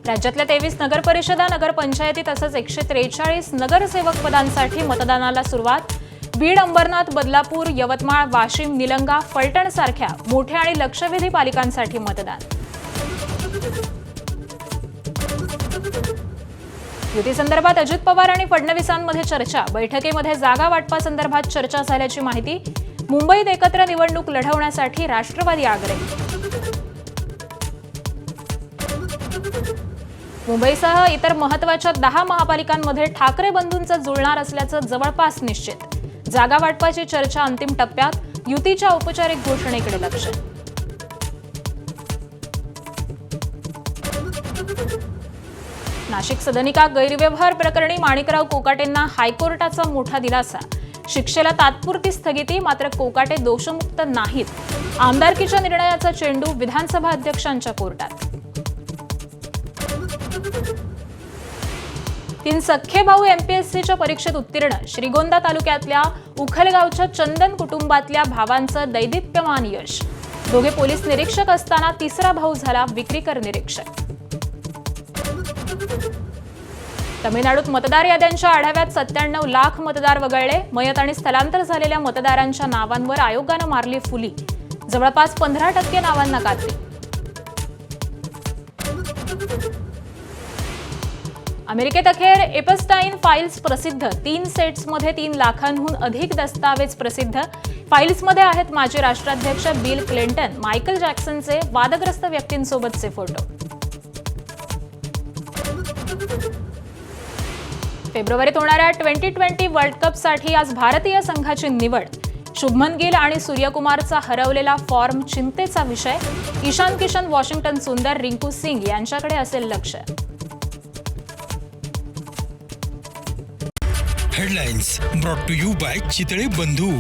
राज्यातल्या 23 नगरपरिषदा, नगरपंचायती तसंच 143 नगरसेवक पदांसाठी मतदानाला सुरुवात. बीड, अंबरनाथ, बदलापूर, यवतमाळ, वाशिम, निलंगा, फलटण सारख्या मोठ्या आणि लक्षवेधी पालिकांसाठी मतदान. युतीसंदर्भात अजित पवार आणि फडणवीसांमध्ये चर्चा. बैठकीमध्ये जागा वाटपासंदर्भात चर्चा झाल्याची माहिती. मुंबईत एकत्र निवडणूक लढवण्यासाठी राष्ट्रवादी आग्रही. मुंबईसह इतर महत्त्वाच्या 10 महापालिकांमध्ये ठाकरे बंधूंचं जुळणार असल्याचं जवळपास निश्चित. जागा वाटपाची चर्चा अंतिम टप्प्यात. युतीच्या औपचारिक घोषणेकडे लक्ष. नाशिक सदनिका गैरव्यवहार प्रकरणी माणिकराव कोकाटेंना हायकोर्टाचा मोठा दिलासा. शिक्षेला तात्पुरती स्थगिती, मात्र कोकाटे दोषमुक्त नाहीत. आमदारकीच्या निर्णयाचा चेंडू विधानसभा अध्यक्षांच्या कोर्टात. 3 सख्खे भाऊ एमपीएससीच्या परीक्षेत उत्तीर्ण. श्रीगोंदा तालुक्यातल्या उखलगावच्या चंदन कुटुंबातल्या भावांचं दैदिप्यमान यश. दोघे पोलीस निरीक्षक असताना तिसरा भाऊ झाला विक्रीकर निरीक्षक. तमिळनाडूत मतदार याद्यांच्या आढाव्यात 97 लाख मतदार वगळले. मयत आणि स्थलांतर झालेल्या मतदारांच्या नावांवर आयोगानं मारली फुली. जवळपास 15% नावांना काढली. अमेरिकेत अखेर एपस्टाईन फाईल्स प्रसिद्ध. 3 सेट्समध्ये 3 लाखांहून अधिक दस्तावेज प्रसिद्ध. फाईल्समध्ये आहेत माजी राष्ट्राध्यक्ष बिल क्लिंटन, मायकल जॅक्सनचे वादग्रस्त व्यक्तींसोबतचे फोटो. फेब्रुवारीत होणाऱ्या 2020 वर्ल्ड कपसाठी आज भारतीय संघाची निवड. शुभमन गिल आणि सूर्यकुमारचा हरवलेला फॉर्म चिंतेचा विषय. ईशान किशन, वॉशिंग्टन सुंदर, रिंकू सिंग यांच्याकडे असेल लक्ष. Headlines brought to you by Chitale बंधू.